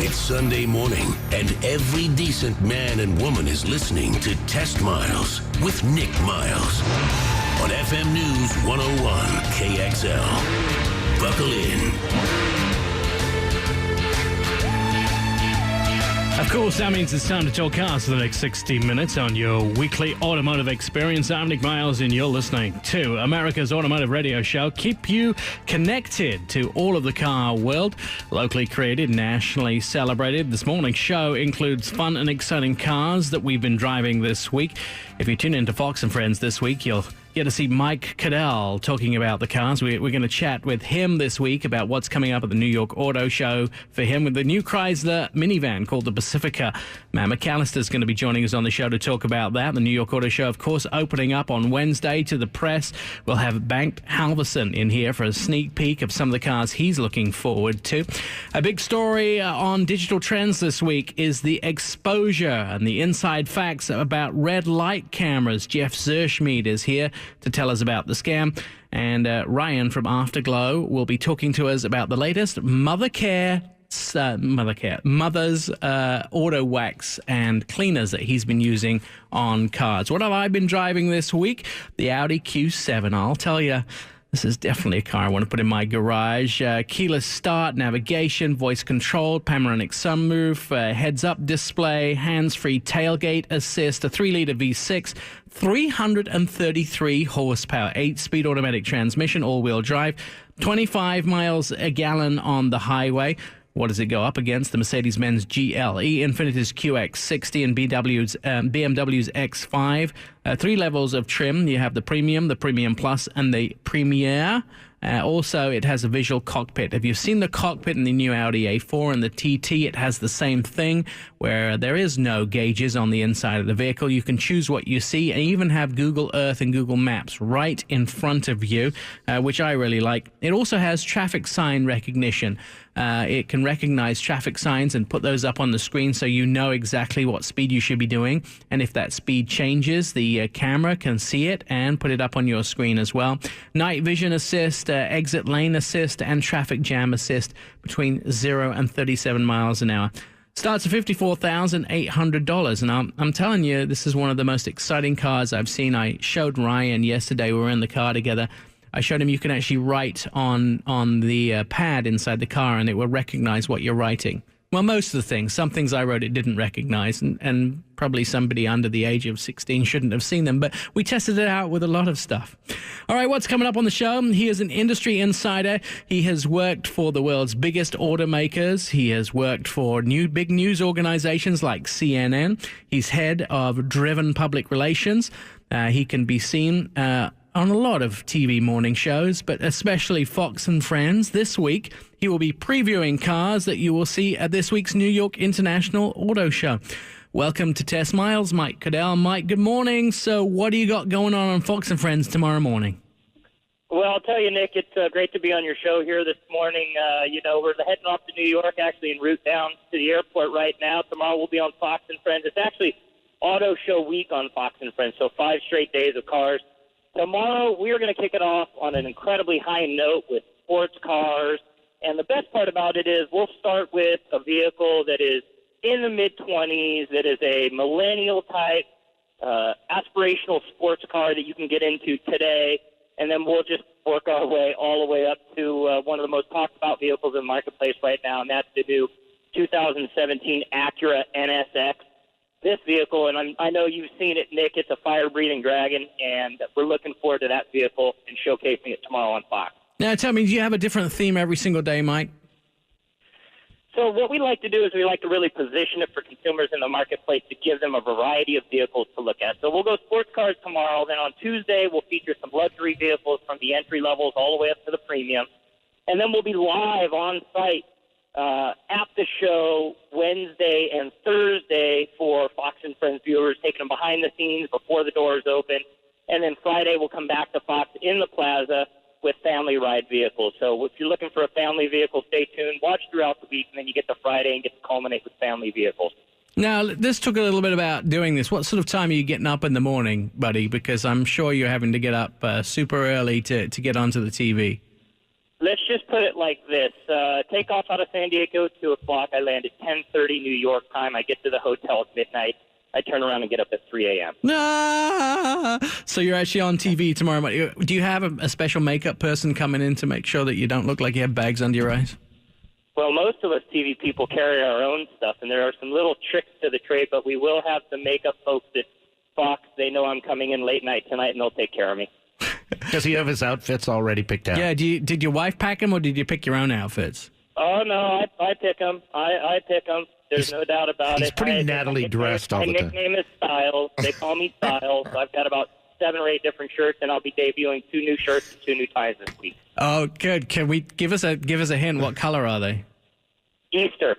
It's Sunday morning, and every decent man and woman is listening to Test Miles with Nick Miles on FM News 101 KXL. Buckle in. Of course, that means it's time to talk cars for the next 60 minutes on your weekly automotive experience. I'm Nick Miles, and you're listening to America's Automotive Radio Show. Keep you connected to all of the car world, locally created, nationally celebrated. This morning's show includes fun and exciting cars that we've been driving this week. If you tune into Fox and Friends this week, you'll get to see Mike Cadell talking about the cars. We're going to chat with him this week about what's coming up at the New York Auto Show for him with the new Chrysler minivan called the Pacifica. Matt McAllister is going to be joining us on the show to talk about that. The New York Auto Show, of course, opening up on Wednesday to the press. We'll have Bengt Halverson in here for a sneak peek of some of the cars he's looking forward to. A big story on digital trends this week is the exposure and the inside facts about red light cameras. Jeff Zerschmied is here to tell us about the scam. And Ryan from Afterglow will be talking to us about the latest Mother's auto wax and cleaners that he's been using on cars. What have I been driving this week? The Audi Q7. I'll tell you, this is definitely a car I want to put in my garage. Keyless start, navigation, voice controlled, panoramic sunroof, heads-up display, hands-free tailgate assist, a 3-liter V6, 333 horsepower, 8-speed automatic transmission, all-wheel drive, 25 miles a gallon on the highway. What does it go up against? The Mercedes-Benz GLE, Infiniti's QX60, and BMW's X5. 3 levels of trim. You have the Premium Plus, and the Premier. Also, it has a visual cockpit. If you've seen the cockpit in the new Audi A4 and the TT, it has the same thing where there is no gauges on the inside of the vehicle. You can choose what you see and even have Google Earth and Google Maps right in front of you, which I really like. It also has traffic sign recognition. It can recognize traffic signs and put those up on the screen so you know exactly what speed you should be doing. And if that speed changes, the camera can see it and put it up on your screen as well. Night vision assist, exit lane assist, and traffic jam assist between 0 and 37 miles an hour. Starts at $54,800. And I'm telling you, this is one of the most exciting cars I've seen. I showed Ryan yesterday. We were in the car together. I showed him you can actually write on the pad inside the car, and it will recognize what you're writing. Well, most of the things. Some things I wrote it didn't recognize, and probably somebody under the age of 16 shouldn't have seen them, but we tested it out with a lot of stuff. All right, what's coming up on the show? He is an industry insider. He has worked for the world's biggest automakers. He has worked for big news organizations like CNN. He's head of Driven Public Relations. He can be seen on a lot of TV morning shows, but especially Fox and Friends. This week, he will be previewing cars that you will see at this week's New York International Auto Show. Welcome to Test Miles, Mike Cadell. Mike, good morning. So what do you got going on Fox and Friends tomorrow morning? Well, I'll tell you, Nick, it's great to be on your show here this morning. We're heading off to New York, actually en route down to the airport right now. Tomorrow we'll be on Fox and Friends. It's actually Auto Show Week on Fox and Friends, so 5 straight days of cars. Tomorrow, we are going to kick it off on an incredibly high note with sports cars. And the best part about it is we'll start with a vehicle that is in the mid-20s, that is a millennial-type, aspirational sports car that you can get into today. And then we'll just work our way all the way up to one of the most talked-about vehicles in the marketplace right now, and that's the new 2017 Acura NSX. This vehicle, and I know you've seen it, Nick, it's a fire-breathing dragon, and we're looking forward to that vehicle and showcasing it tomorrow on Fox. Now, tell me, do you have a different theme every single day, Mike? So what we like to do is we like to really position it for consumers in the marketplace to give them a variety of vehicles to look at. So we'll go sports cars tomorrow. Then on Tuesday, we'll feature some luxury vehicles from the entry levels all the way up to the premium. And then we'll be live on site at the show Wednesday and Thursday for Fox and Friends viewers, taking them behind the scenes before the doors open. And then Friday we'll come back to Fox in the plaza with family ride vehicles. So if you're looking for a family vehicle, stay tuned. Watch throughout the week, and then you get to Friday and get to culminate with family vehicles. Now, let's talk a little bit about doing this. What sort of time are you getting up in the morning, buddy? Because I'm sure you're having to get up super early to get onto the TV. Let's just put it like this. Take off out of San Diego, 2 o'clock. I land at 10:30 New York time. I get to the hotel at midnight. I turn around and get up at 3 a.m. So you're actually on TV tomorrow morning. Do you have a special makeup person coming in to make sure that you don't look like you have bags under your eyes? Well, most of us TV people carry our own stuff, and there are some little tricks to the trade, but we will have some makeup folks at Fox. They know I'm coming in late night tonight, and they'll take care of me. Does he have his outfits already picked out? Yeah, did your wife pack them, or did you pick your own outfits? Oh, no, I pick them. I pick them. There's no doubt about it. He's pretty Natalie dressed all the time. My nickname is Styles. They call me Styles. I've got about 7 or 8 different shirts, and I'll be debuting 2 new shirts and 2 new ties this week. Oh, good. Can we give us a hint? What color are they? Easter.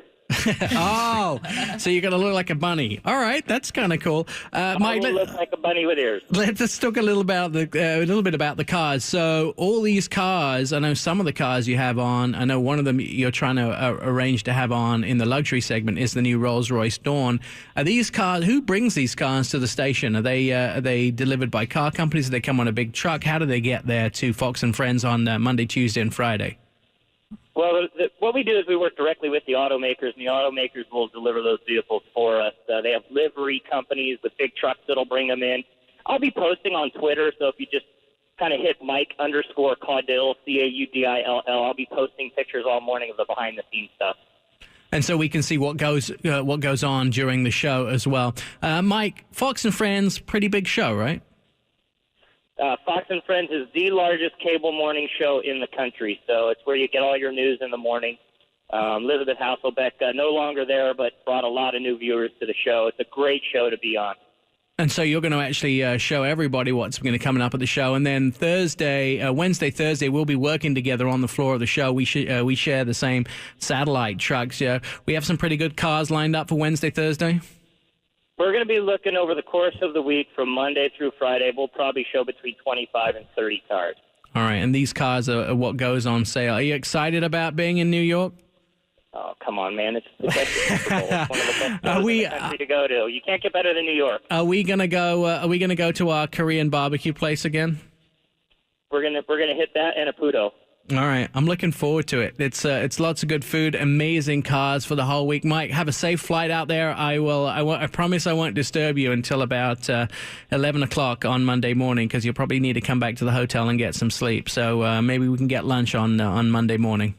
Oh, so you're going to look like a bunny. All right, that's kind of cool. Mike, look like a bunny with ears. Let's talk a little bit about the cars. So all these cars, I know some of the cars you have on. I know one of them you're trying to arrange to have on in the luxury segment is the new Rolls-Royce Dawn. Are these cars? Who brings these cars to the station? Are they delivered by car companies? Do they come on a big truck? How do they get there to Fox and Friends on Monday, Tuesday, and Friday? Well, what we do is we work directly with the automakers, and the automakers will deliver those vehicles for us. They have livery companies with big trucks that'll bring them in. I'll be posting on Twitter, so if you just kind of hit Mike_Caudill, Caudill, I'll be posting pictures all morning of the behind-the-scenes stuff. And so we can see what goes on during the show as well. Mike, Fox and Friends, pretty big show, right? Fox and Friends is the largest cable morning show in the country, so it's where you get all your news in the morning. Elizabeth Hasselbeck, no longer there, but brought a lot of new viewers to the show. It's a great show to be on. And so you're going to actually show everybody what's going to be coming up at the show. And then Wednesday, Thursday, we'll be working together on the floor of the show. We share the same satellite trucks. We have some pretty good cars lined up for Wednesday, Thursday. We're going to be looking over the course of the week from Monday through Friday. We'll probably show between 25 and 30 cars. All right, and these cars are what goes on sale. Are you excited about being in New York? Oh, come on, man. It's one of the best shows in the country to go to. You can't get better than New York. Are we going to go to our Korean barbecue place again? We're gonna hit that and a Pudo. All right, I'm looking forward to it. It's lots of good food, amazing cars for the whole week. Mike, have a safe flight out there. I promise I won't disturb you until about 11 o'clock on Monday morning, because you'll probably need to come back to the hotel and get some sleep. So maybe we can get lunch on Monday morning.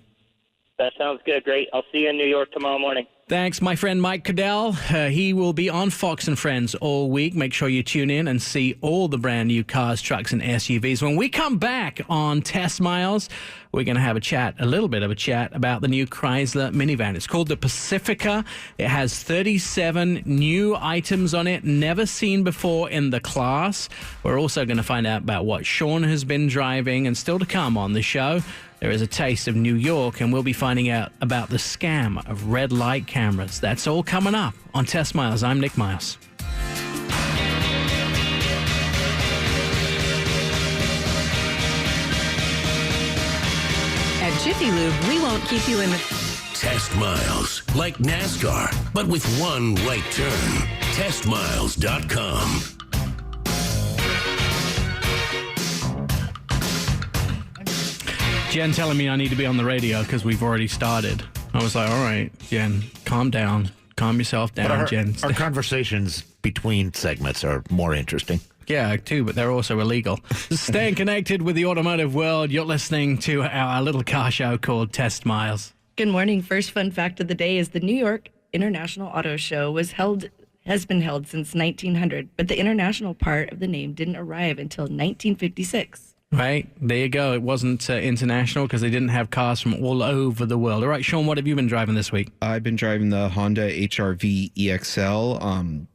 That sounds good. Great. I'll see you in New York tomorrow morning. Thanks, my friend Mike Caudill. He will be on Fox and Friends all week. Make sure you tune in and see all the brand new cars, trucks, and SUVs. When we come back on Test Miles, we're going to have a little bit of a chat about the new Chrysler minivan. It's called the Pacifica. It has 37 new items on it, never seen before in the class. We're also going to find out about what Sean has been driving, and still to come on the show, there is a taste of New York, and we'll be finding out about the scam of red light cameras. That's all coming up on Test Miles. I'm Nick Miles. At Jiffy Lube, we won't keep you in the... Test Miles, like NASCAR, but with one right turn. TestMiles.com. Jen telling me I need to be on the radio because we've already started. I was like, all right, Jen, calm down. Calm yourself down, Jen. Our conversations between segments are more interesting. Yeah, too, but they're also illegal. Staying connected with the automotive world, you're listening to our little car show called Test Miles. Good morning. First fun fact of the day is the New York International Auto Show has been held since 1900, but the international part of the name didn't arrive until 1956. Right, there you go. It wasn't international because they didn't have cars from all over the world. All right, Sean, what have you been driving this week? I've been driving the Honda HR-V EXL,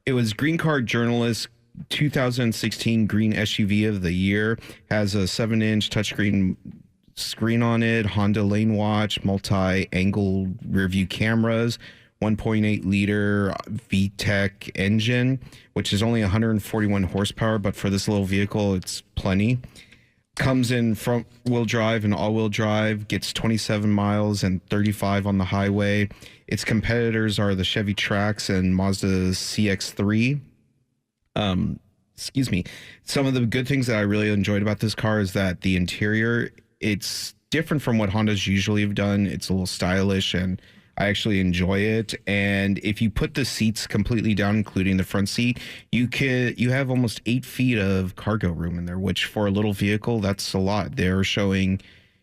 it was Green Car Journalist 2016 Green SUV of the Year. Has a 7-inch touchscreen screen on it, Honda Lane Watch, multi-angle rear-view cameras, 1.8-liter VTEC engine, which is only 141 horsepower, but for this little vehicle, it's plenty. Comes in front-wheel drive and all-wheel drive, gets 27 miles and 35 on the highway. Its competitors are the Chevy Trax and Mazda CX-3. excuse me. Some of the good things that I really enjoyed about this car is that the interior, it's different from what Hondas usually have done. It's a little stylish, and I actually enjoy it. And if you put the seats completely down, including the front seat, you have almost 8 feet of cargo room in there, which for a little vehicle, that's a lot. They're showing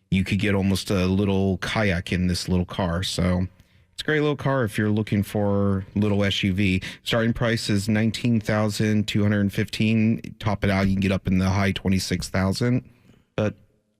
you could get almost a little kayak in this little car. So it's a great little car if you're looking for a little SUV. Starting price is $19,215. Top it out, you can get up in the high 26,000. But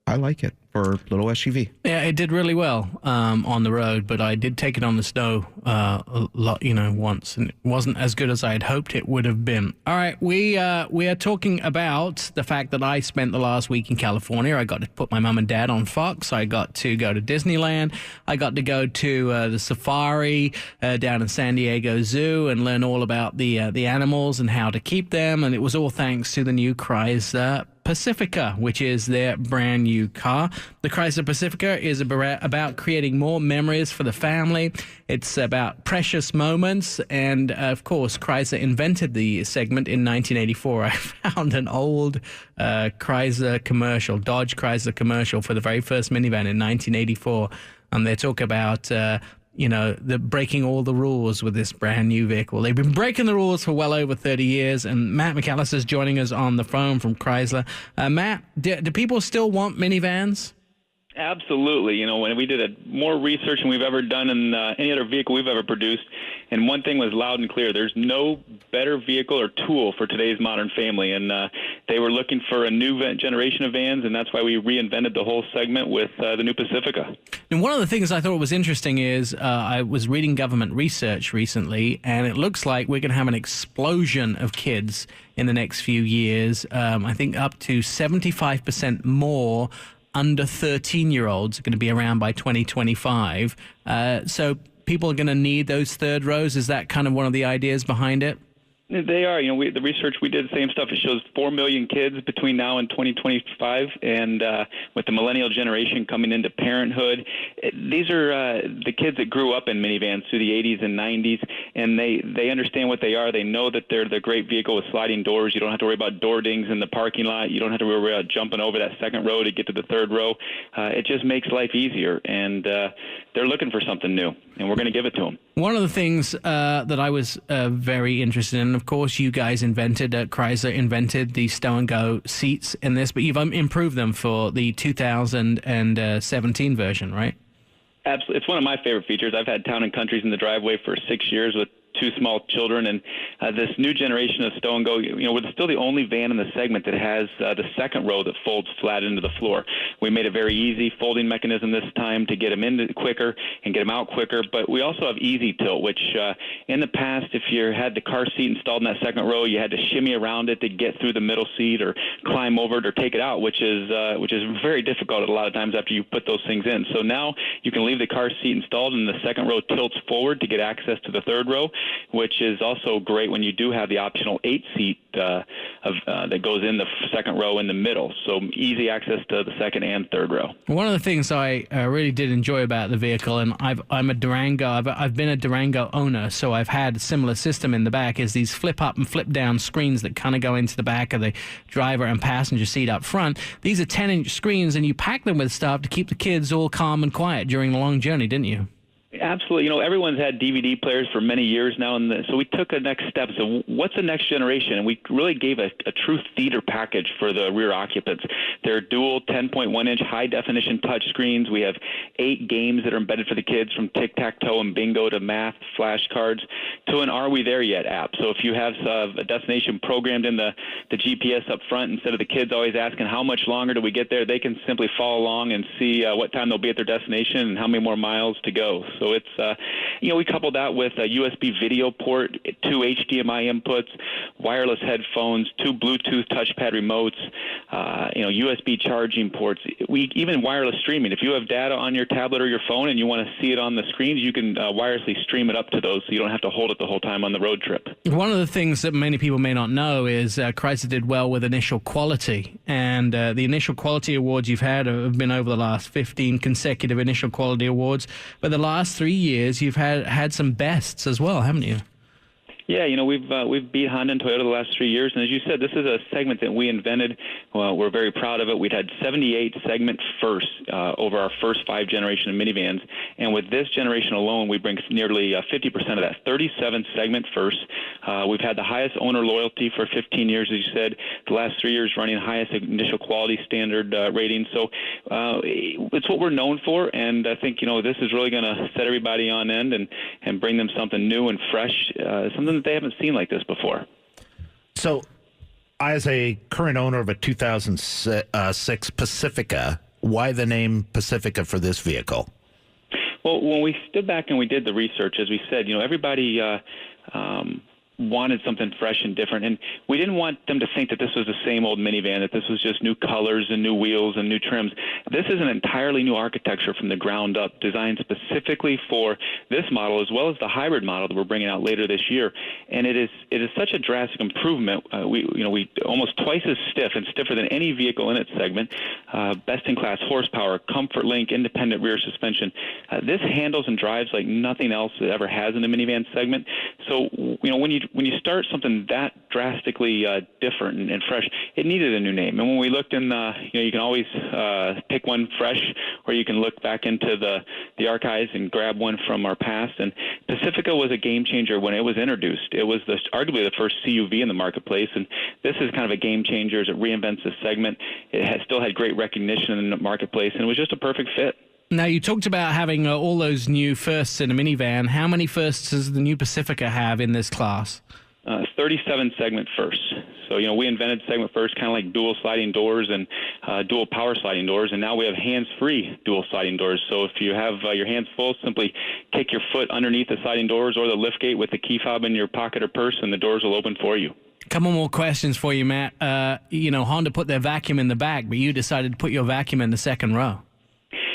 I like it for a little SUV. Yeah, it did really well on the road, but I did take it on the snow a lot, once, and it wasn't as good as I had hoped it would have been. All right, we are talking about the fact that I spent the last week in California. I got to put my mum and dad on Fox. I got to go to Disneyland. I got to go to the safari down in San Diego Zoo and learn all about the animals and how to keep them. And it was all thanks to the new Chrysler Pacifica, which is their brand new car. The Chrysler Pacifica is about creating more memories for the family. It's about precious moments. And of course, Chrysler invented the segment in 1984. I found an old Chrysler commercial, Dodge Chrysler commercial for the very first minivan in 1984. And they talk about the breaking all the rules with this brand new vehicle. They've been breaking the rules for well over 30 years, and Matt McAllister is joining us on the phone from Chrysler. Matt, do people still want minivans? Absolutely. When we did more research than we've ever done in any other vehicle we've ever produced, and one thing was loud and clear: there's no better vehicle or tool for today's modern family. And they were looking for a new generation of vans, and that's why we reinvented the whole segment with the new Pacifica. And one of the things I thought was interesting is I was reading government research recently, and it looks like we're going to have an explosion of kids in the next few years. I think up to 75% more under 13-year-olds are going to be around by 2025. So people are going to need those third rows. Is that kind of one of the ideas behind it? They are. The research we did, the same stuff. It shows 4 million kids between now and 2025, and with the millennial generation coming into parenthood, these are the kids that grew up in minivans through the 80s and 90s, and they understand what they are. They know that they're the great vehicle with sliding doors. You don't have to worry about door dings in the parking lot. You don't have to worry about jumping over that second row to get to the third row. It just makes life easier, and they're looking for something new, and we're going to give it to them. One of the things that I was very interested in, of course, you guys Chrysler invented the Stow and Go seats in this, but you've improved them for the 2017 version, right? Absolutely. It's one of my favorite features. I've had Town and Countries in the driveway for 6 years with 2 small children, and this new generation of Stow and Go, we're still the only van in the segment that has the second row that folds flat into the floor. We made a very easy folding mechanism this time to get them in quicker and get them out quicker, but we also have easy tilt, which in the past, if you had the car seat installed in that second row, you had to shimmy around it to get through the middle seat or climb over it or take it out, which is very difficult a lot of times after you put those things in. So now you can leave the car seat installed and the second row tilts forward to get access to the third row, which is also great when you do have the optional 8-seat that goes in the second row in the middle. So easy access to the second and third row. One of the things I really did enjoy about the vehicle, and I'm a Durango, I've been a Durango owner, so I've had a similar system in the back, is these flip up and flip down screens that kind of go into the back of the driver and passenger seat up front. These are 10-inch screens, and you pack them with stuff to keep the kids all calm and quiet during the long journey, didn't you? Absolutely. Everyone's had DVD players for many years now, and so we took a next step. So what's the next generation? And we really gave a true theater package for the rear occupants. They're dual 10.1-inch high-definition touch screens. We have 8 games that are embedded for the kids, from tic-tac-toe and bingo to math, flashcards, to an Are We There Yet app. So if you have a destination programmed in the GPS up front, instead of the kids always asking how much longer do we get there, they can simply follow along and see what time they'll be at their destination and how many more miles to go. So it's, we coupled that with a USB video port, 2 HDMI inputs, wireless headphones, 2 Bluetooth touchpad remotes, USB charging ports, even wireless streaming. If you have data on your tablet or your phone and you want to see it on the screens, you can wirelessly stream it up to those, so you don't have to hold it the whole time on the road trip. One of the things that many people may not know is Chrysler did well with initial quality, and the initial quality awards you've had have been over the last 15 consecutive initial quality awards, but the last 3 years you've had some bests as well, haven't you? Yeah, we've beat Honda and Toyota the last 3 years, and as you said, this is a segment that we invented. We're very proud of it. We'd had 78 segment firsts over our first 5 generation of minivans, and with this generation alone, we bring nearly 50% of that, 37 segment firsts. We've had the highest owner loyalty for 15 years, as you said. The last 3 years running highest initial quality standard rating. So it's what we're known for, and I think this is really going to set everybody on end and bring them something new and fresh, something that they haven't seen like this before. So, as a current owner of a 2006 Pacifica, why the name Pacifica for this vehicle? Well, when we stood back and we did the research, as we said, everybody wanted something fresh and different, and we didn't want them to think that this was the same old minivan, that this was just new colors and new wheels and new trims. This is an entirely new architecture from the ground up, designed specifically for this model as well as the hybrid model that we're bringing out later this year. And it is such a drastic improvement. We almost twice as stiff and stiffer than any vehicle in its segment. Best in class horsepower, comfort link, independent rear suspension. This handles and drives like nothing else it ever has in the minivan segment. So when you start something that drastically different and fresh, it needed a new name. And when we looked in, you can always pick one fresh, or you can look back into the archives and grab one from our past. And Pacifica was a game changer when it was introduced. It was arguably the first CUV in the marketplace, and this is kind of a game changer as it reinvents the segment. It still had great recognition in the marketplace, and it was just a perfect fit. Now, you talked about having all those new firsts in a minivan. How many firsts does the new Pacifica have in this class? 37 segment firsts. So, we invented segment first, kind of like dual sliding doors and dual power sliding doors, and now we have hands-free dual sliding doors. So if you have your hands full, simply kick your foot underneath the sliding doors or the liftgate with the key fob in your pocket or purse, and the doors will open for you. Couple more questions for you, Matt. Honda put their vacuum in the back, but you decided to put your vacuum in the second row.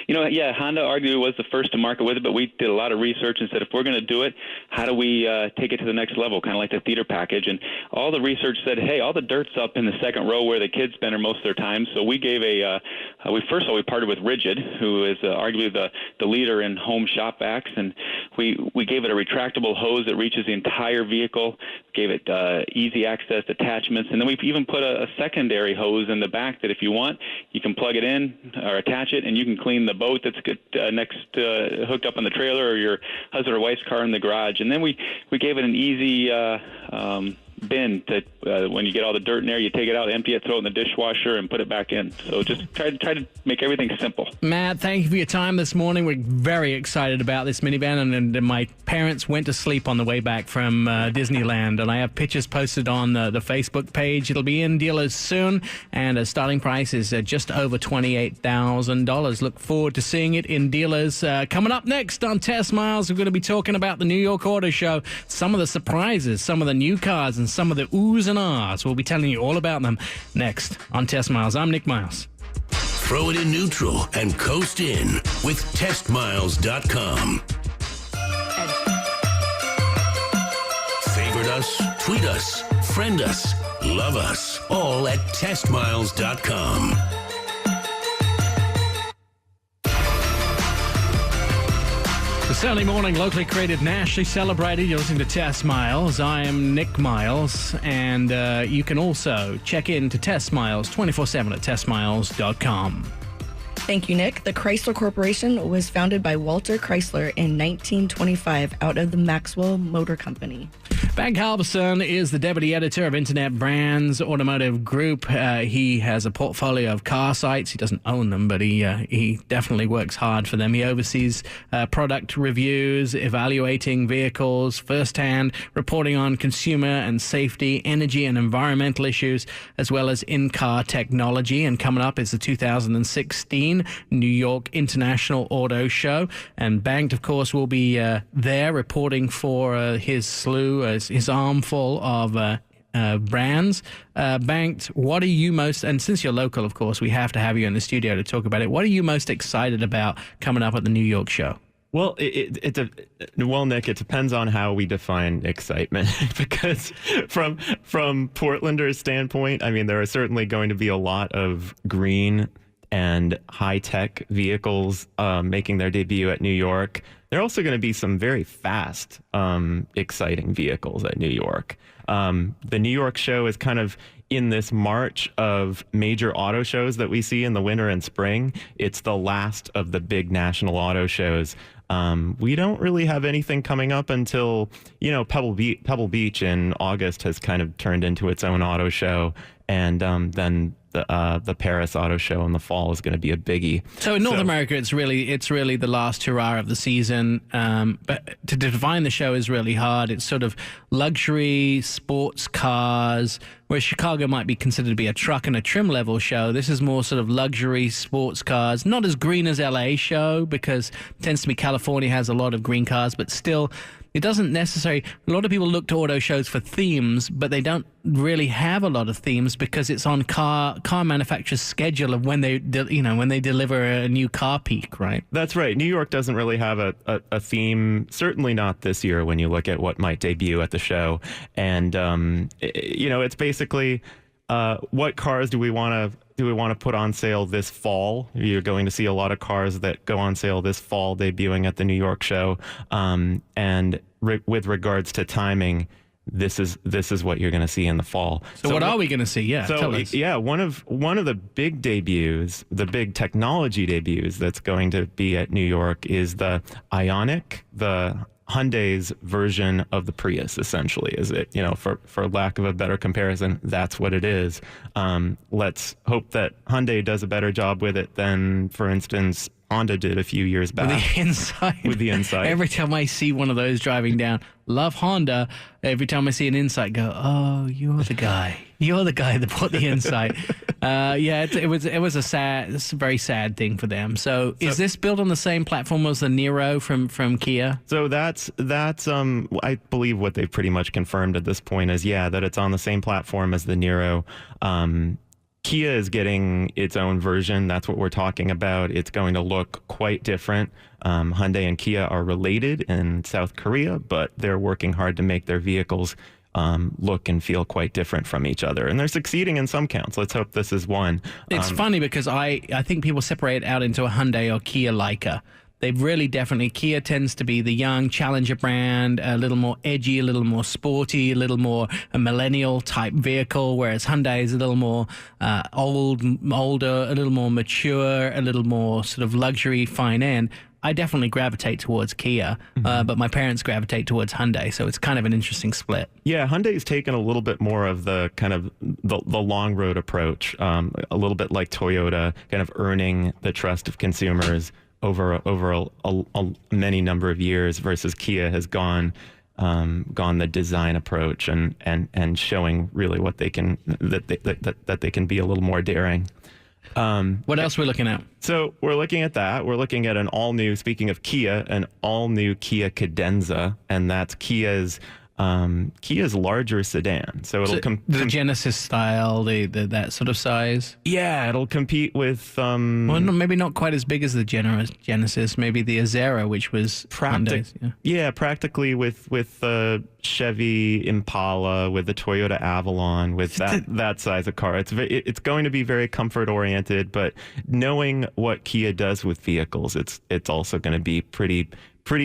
Honda arguably was the first to market with it, but we did a lot of research and said, if we're going to do it, how do we take it to the next level, kind of like the theater package? And all the research said, hey, all the dirt's up in the second row where the kids spend most of their time. So we gave we partnered with Rigid, who is arguably the leader in home shop vacs, and we gave it a retractable hose that reaches the entire vehicle, gave it easy access attachments, and then we even put a secondary hose in the back that if you want, you can plug it in or attach it, and you can clean the boat that's hooked up on the trailer, or your husband or wife's car in the garage. And then we gave it an easy bin that when you get all the dirt in there, you take it out, empty it, throw it in the dishwasher, and put it back in. So just try to make everything simple. Matt, thank you for your time this morning. We're very excited about this minivan, and my parents went to sleep on the way back from Disneyland, and I have pictures posted on the Facebook page. It'll be in dealers soon, and the starting price is just over $28,000. Look forward to seeing it in dealers. Coming up next on Test Miles, we're going to be talking about the New York Auto Show, some of the surprises, some of the new cars, and some of the oohs and ahs. We'll be telling you all about them next on Test Miles. I'm Nick Miles. Throw it in neutral and coast in with testmiles.com. Favorite us, tweet us, friend us, love us, all at testmiles.com. The Sunday morning, locally created, nationally celebrated. You're listening to Test Miles. I am Nick Miles, and you can also check in to Test Miles 24/7 at testmiles.com. Thank you, Nick. The Chrysler Corporation was founded by Walter Chrysler in 1925 out of the Maxwell Motor Company. Bank Halverson is the deputy editor of Internet Brands Automotive Group. He has a portfolio of car sites. He doesn't own them, but he definitely works hard for them. He oversees product reviews, evaluating vehicles firsthand, reporting on consumer and safety, energy and environmental issues, as well as in-car technology. And coming up is the 2016 New York International Auto Show. And Banked, of course, will be there reporting for his slew, his armful of brands. Banked, what are you most, and since you're local, of course, we have to have you in the studio to talk about it. What are you most excited about coming up at the New York show? Well, Nick, it depends on how we define excitement. Because from Portlanders' standpoint, I mean, there are certainly going to be a lot of green and high-tech vehicles making their debut at New York. there are also going to be some very fast, exciting vehicles at New York. The New York show is kind of in this march of major auto shows that we see in the winter and spring. It's the last of the big national auto shows. We don't really have anything coming up until, Pebble Beach in August has kind of turned into its own auto show. And then the Paris Auto Show in the fall is going to be a biggie. So in North America, it's really the last hurrah of the season. But to define the show is really hard. It's sort of luxury sports cars, whereas Chicago might be considered to be a truck and a trim level show. This is more sort of luxury sports cars, not as green as LA show, because it tends to be California has a lot of green cars, but still it doesn't necessarily. A lot of people look to auto shows for themes, but they don't really have a lot of themes because it's on car manufacturers' schedule of when they deliver a new car peak, right? That's right. New York doesn't really have a theme. Certainly not this year. When you look at what might debut at the show, and it's basically what cars do we want to put on sale this fall? You're going to see a lot of cars that go on sale this fall debuting at the New York show. With regards to timing, this is what you're going to see in the fall. So what are we going to see? Yeah, tell us. Yeah, one of the big debuts, the big technology debuts that's going to be at New York is the Ioniq, the Hyundai's version of the Prius, essentially. Is it, for lack of a better comparison, that's what it is. Let's hope that Hyundai does a better job with it than, for instance, Honda did a few years back. With the Insight. Every time I see one of those driving down, love Honda. Every time I see an Insight, go, oh, you're the guy. You're the guy that bought the Insight. It was a very sad thing for them. So is this built on the same platform as the Niro from Kia? So that's I believe what they've pretty much confirmed at this point is that it's on the same platform as the Niro. Kia is getting its own version. That's what we're talking about. It's going to look quite different. Hyundai and Kia are related in South Korea, but they're working hard to make their vehicles look and feel quite different from each other. And they're succeeding in some counts. Let's hope this is one. It's funny because I think people separate out into a Hyundai or Kia Leica. They've really definitely, Kia tends to be the young challenger brand, a little more edgy, a little more sporty, a little more a millennial type vehicle, whereas Hyundai is a little more older, a little more mature, a little more sort of luxury, fine end. I definitely gravitate towards Kia, but my parents gravitate towards Hyundai, so it's kind of an interesting split. Yeah, Hyundai's taken a little bit more of the kind of the long road approach, a little bit like Toyota, kind of earning the trust of consumers over a many number of years, versus Kia has gone the design approach and showing really what they can that they can be a little more daring. What else we're looking at? So we're looking at that. We're looking at an all-new, speaking of Kia, an all-new Kia Cadenza, and that's Kia's larger sedan. So it'll the Genesis style, that sort of size. Yeah, it'll compete with well, no, maybe not quite as big as the Genesis. Maybe the Azera, which was Hyundai's. Yeah, practically with Chevy Impala, with the Toyota Avalon, with that size of car. It's going to be very comfort oriented, but knowing what Kia does with vehicles, it's also going to be pretty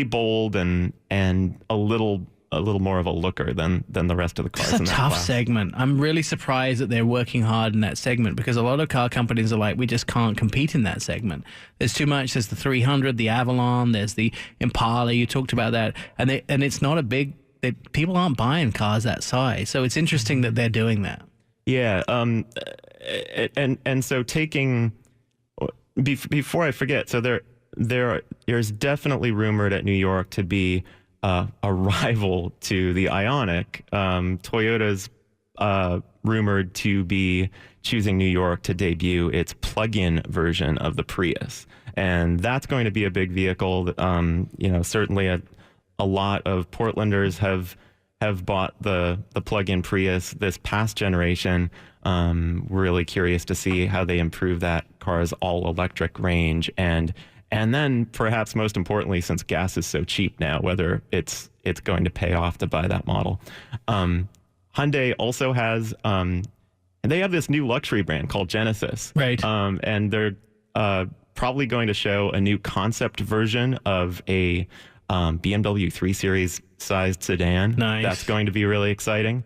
bold and a little more of a looker than the rest of the cars. It's a tough segment. I'm really surprised that they're working hard in that segment, because a lot of car companies are like, we just can't compete in that segment. There's too much. There's the 300, the Avalon, there's the Impala. You talked about that, and it's not a big. People aren't buying cars that size, so it's interesting that they're doing that. Yeah, and so taking before I forget, so there's definitely rumored at New York to be a rival to the Ioniq. Toyota's rumored to be choosing New York to debut its plug-in version of the Prius, and that's going to be a big vehicle. Certainly a lot of Portlanders have bought the plug-in Prius this past generation. Really curious to see how they improve that car's all-electric range, and then perhaps most importantly, since gas is so cheap now, whether it's going to pay off to buy that model. Hyundai also has, and they have this new luxury brand called Genesis. Right. And they're probably going to show a new concept version of a BMW 3 Series sized sedan. Nice. That's going to be really exciting.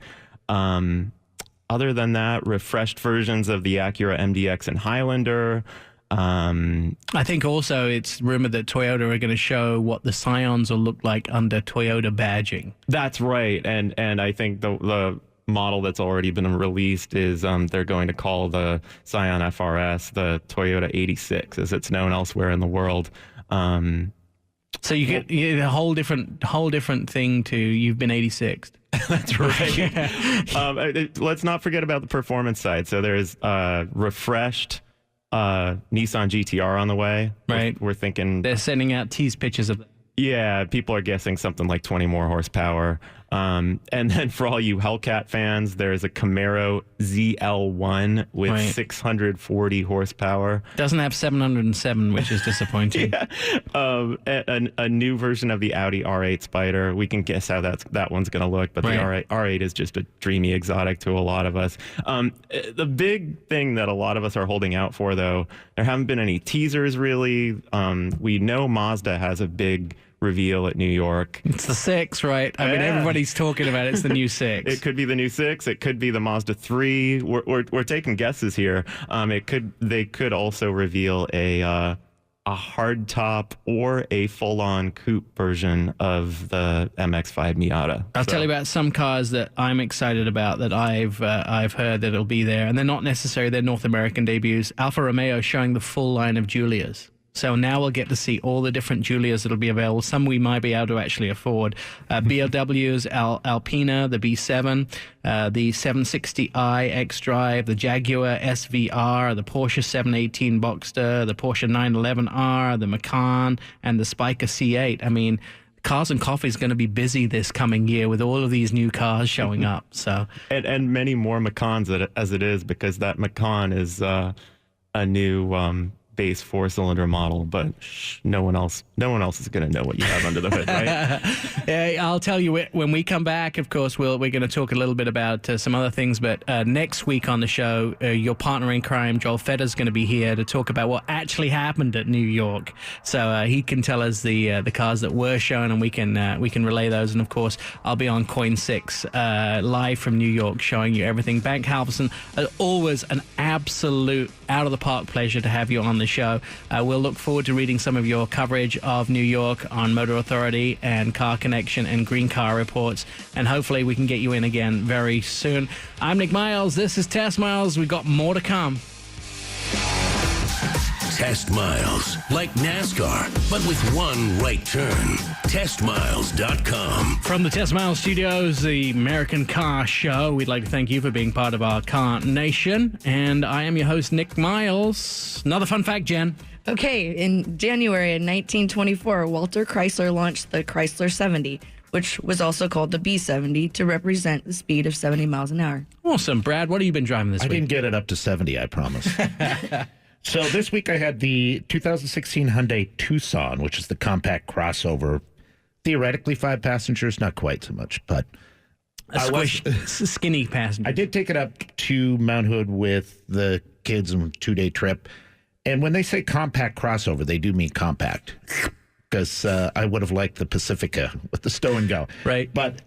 Other than that, refreshed versions of the Acura MDX and Highlander. I think also it's rumored that Toyota are going to show what the Scions will look like under Toyota badging. That's right, and I think the model that's already been released is they're going to call the Scion FRS the Toyota 86, as it's known elsewhere in the world. So you get a whole different thing to you've been 86'd. That's right. Let's not forget about the performance side. So there's refreshed Nissan GTR on the way. Right. We're thinking They're sending out tease pictures of. Yeah, people are guessing something like 20 more horsepower. And then for all you Hellcat fans, there's a Camaro ZL1 with Right. 640 horsepower. Doesn't have 707, which is disappointing. Yeah. A new version of the Audi R8 Spider. We can guess how that one's going to look, but Right. the R8 is just a dreamy exotic to a lot of us. The big thing that a lot of us are holding out for, though, there haven't been any teasers really. We know Mazda has a big reveal at New York. It's the 6, right? I mean, everybody's talking about it's the new 6. It could be the new 6. It could be the Mazda 3. We're taking guesses here. They could also reveal a hardtop or a full-on coupe version of the MX-5 Miata. I'll tell you about some cars that I'm excited about that I've heard that it'll be there, and they're not necessarily their North American debuts. Alfa Romeo showing the full line of Giulias. So now we'll get to see all the different Giulias that'll be available. Some we might be able to actually afford. BMW's Alpina, the B7, the 760i X-Drive, the Jaguar SVR, the Porsche 718 Boxster, the Porsche 911R, the Macan, and the Spiker C8. I mean, Cars and Coffee is going to be busy this coming year with all of these new cars showing up. So and many more Macans as it is, because that Macan is a new base 4-cylinder model, but no one else is going to know what you have under the hood, right? Yeah, I'll tell you when we come back. Of course, we're going to talk a little bit about some other things. But next week on the show, your partner in crime, Joel Fedder's going to be here to talk about what actually happened at New York. So he can tell us the cars that were shown, and we can relay those. And of course, I'll be on Coin 6 live from New York, showing you everything. Bank Halverson, always an absolute out of the park pleasure to have you on the show. We'll look forward to reading some of your coverage of New York on Motor Authority and Car Connection and Green Car Reports, and hopefully we can get you in again very soon. I'm Nick Miles. This is Test Miles. We've got more to come. Test Miles, like NASCAR, but with one right turn. TestMiles.com. From the Test Miles Studios, the American Car Show, we'd like to thank you for being part of our Car Nation. And I am your host, Nick Miles. Another fun fact, Jen. Okay, in January of 1924, Walter Chrysler launched the Chrysler 70, which was also called the B70, to represent the speed of 70 miles an hour. Awesome. Brad, what have you been driving this I week? didn't get it up to 70, I promise. So this week I had the 2016 Hyundai Tucson, which is the compact crossover. Theoretically 5 passengers, not quite so much, but skinny passenger. I did take it up to Mount Hood with the kids on a 2-day trip. And when they say compact crossover, they do mean compact, because I would have liked the Pacifica with the stow and go. Right. But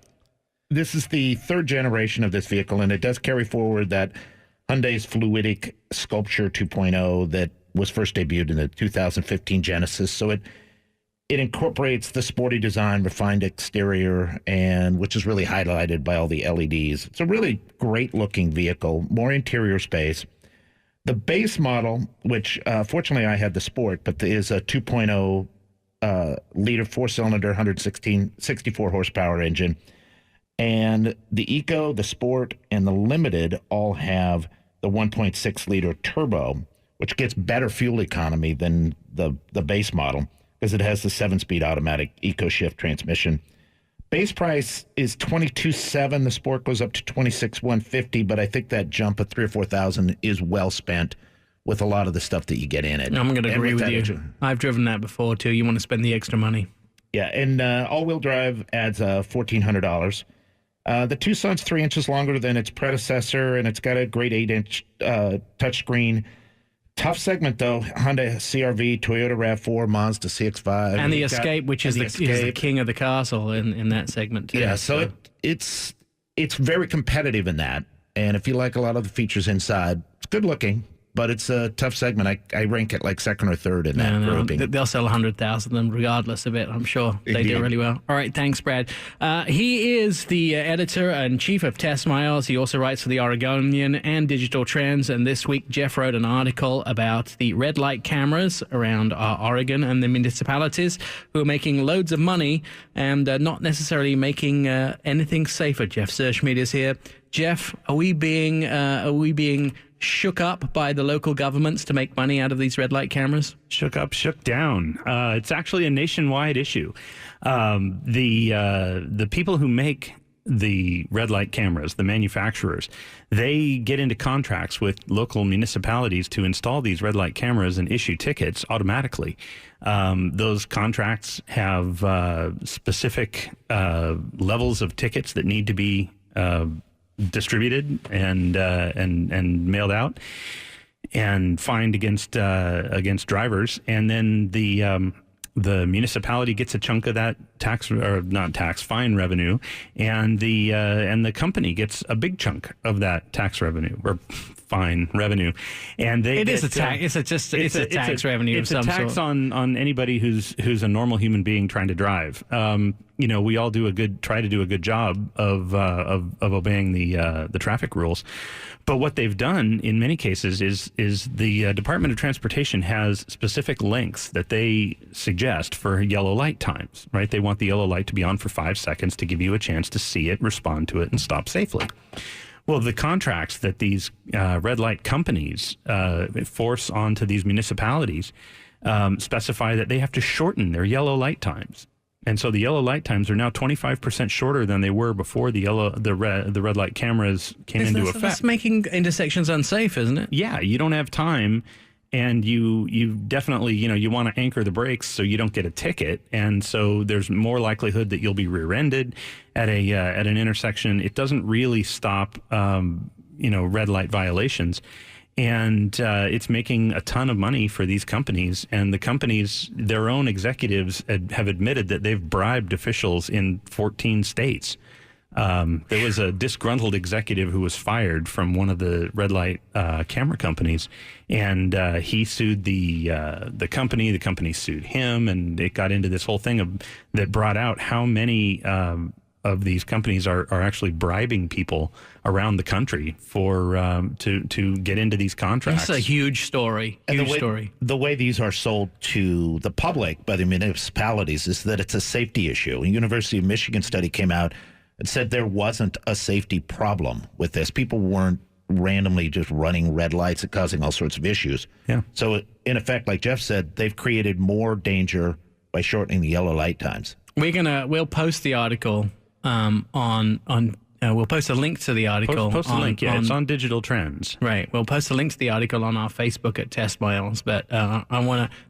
this is the 3rd generation of this vehicle, and it does carry forward that Hyundai's Fluidic Sculpture 2.0 that was first debuted in the 2015 Genesis. So it incorporates the sporty design, refined exterior, and which is really highlighted by all the LEDs. It's a really great-looking vehicle, more interior space. The base model, which fortunately I had the Sport, but is a 2.0 liter 4-cylinder, 64 horsepower engine. And the Eco, the Sport, and the Limited all have the 1.6 liter turbo, which gets better fuel economy than the base model because it has the 7-speed automatic EcoShift transmission. Base price is $22,700. The Sport goes up to $26,150, but I think that jump of $3,000 or $4,000 is well spent with a lot of the stuff that you get in it. I'm going to agree with you. I've driven that before too. You want to spend the extra money. Yeah, and all-wheel drive adds $1,400. The Tucson's 3 inches longer than its predecessor, and it's got a great 8-inch touchscreen. Tough segment, though. Honda CR-V, Toyota RAV4, Mazda CX-5. And the Escape, which is the king of the castle in that segment, too. Yeah, so it's very competitive in that. And if you like a lot of the features inside, it's good looking. But it's a tough segment. I rank it like second or third in that grouping. They'll sell 100,000 of them regardless of it. I'm sure they do really well. All right, thanks, Brad. He is the editor and chief of Test Miles. He also writes for the Oregonian and Digital Trends. And this week, Jeff wrote an article about the red light cameras around Oregon and the municipalities who are making loads of money and not necessarily making anything safer. Jeff Zerschmidt is here. Jeff, are we being shook up by the local governments to make money out of these red light cameras? Shook up, shook down. It's actually a nationwide issue. The people who make the red light cameras, the manufacturers, they get into contracts with local municipalities to install these red light cameras and issue tickets automatically. Those contracts have specific levels of tickets that need to be distributed and mailed out and fined against drivers, and then the municipality gets a chunk of that fine revenue, and the company gets a big chunk of that tax revenue or fine revenue, and it's a tax. It's a tax revenue of some sort. It's a tax on anybody who's a normal human being trying to drive. We all try to do a good job of obeying the traffic rules. But what they've done in many cases is the Department of Transportation has specific lengths that they suggest for yellow light times, right? They want the yellow light to be on for 5 seconds to give you a chance to see it, respond to it, and stop safely. Well, the contracts that these red light companies force onto these municipalities specify that they have to shorten their yellow light times. And so the yellow light times are now 25% shorter than they were before the red light cameras came into effect. That's making intersections unsafe, isn't it? Yeah, you don't have time, and you definitely you want to anchor the brakes so you don't get a ticket, and so there's more likelihood that you'll be rear-ended at an intersection. It doesn't really stop red light violations. And it's making a ton of money for these companies. And the companies, their own executives have admitted that they've bribed officials in 14 states. There was a disgruntled executive who was fired from one of the red light camera companies. And he sued the company. The company sued him. And it got into this whole thing that brought out how many of these companies are actually bribing people around the country for to get into these contracts. It's a huge story. The way these are sold to the public by the municipalities is that it's a safety issue. A University of Michigan study came out and said there wasn't a safety problem with this. People weren't randomly just running red lights and causing all sorts of issues. Yeah. So in effect, like Jeff said, they've created more danger by shortening the yellow light times. We'll post the article we'll post a link to the article. Post a link, yeah. It's on Digital Trends. Right. We'll post a link to the article on our Facebook at Test Miles. But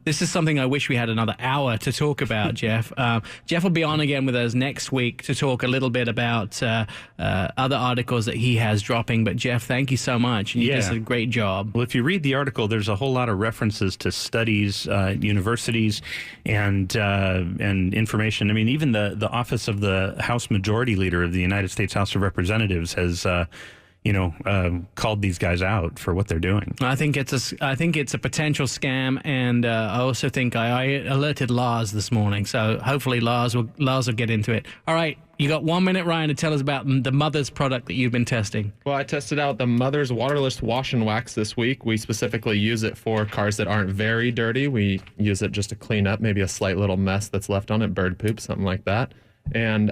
this is something I wish we had another hour to talk about, Jeff. Jeff will be on again with us next week to talk a little bit about other articles that he has dropping. But Jeff, thank you so much. You did a great job. Well, if you read the article, there's a whole lot of references to studies, universities, and information. I mean, even the Office of the House Majority Leader of the United States House of Representatives has called these guys out for what they're doing. I think it's a potential scam, and I also think I alerted Lars this morning, so hopefully Lars will get into it. All right, you got 1 minute, Ryan, to tell us about the Mother's product that you've been testing. Well, I tested out the Mother's waterless wash and wax this week. We specifically use it for cars that aren't very dirty. We use it just to clean up maybe a slight little mess that's left on it, bird poop, something like that. And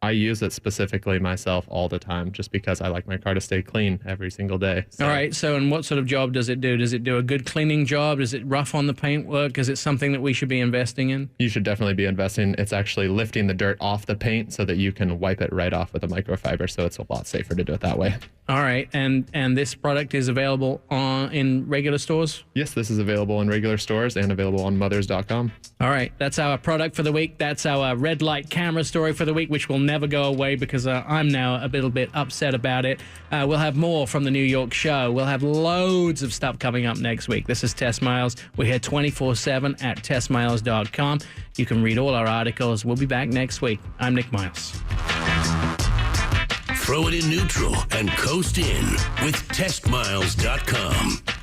I use it specifically myself all the time just because I like my car to stay clean every single day. So. All right. So, and what sort of job does it do? Does it do a good cleaning job? Is it rough on the paintwork? Is it something that we should be investing in? You should definitely be investing. It's actually lifting the dirt off the paint so that you can wipe it right off with a microfiber. So it's a lot safer to do it that way. All right. And this product is available in regular stores? Yes, this is available in regular stores and available on mothers.com. All right. That's our product for the week. That's our red light camera story for the week, which will never go away because I'm now a little bit upset about it. We'll have more from the New York show. We'll have loads of stuff coming up next week. This is Tess Miles. We're here 24/7 at tessmiles.com. You can read all our articles. We'll be back next week. I'm Nick Miles. Throw it in neutral and coast in with testmiles.com.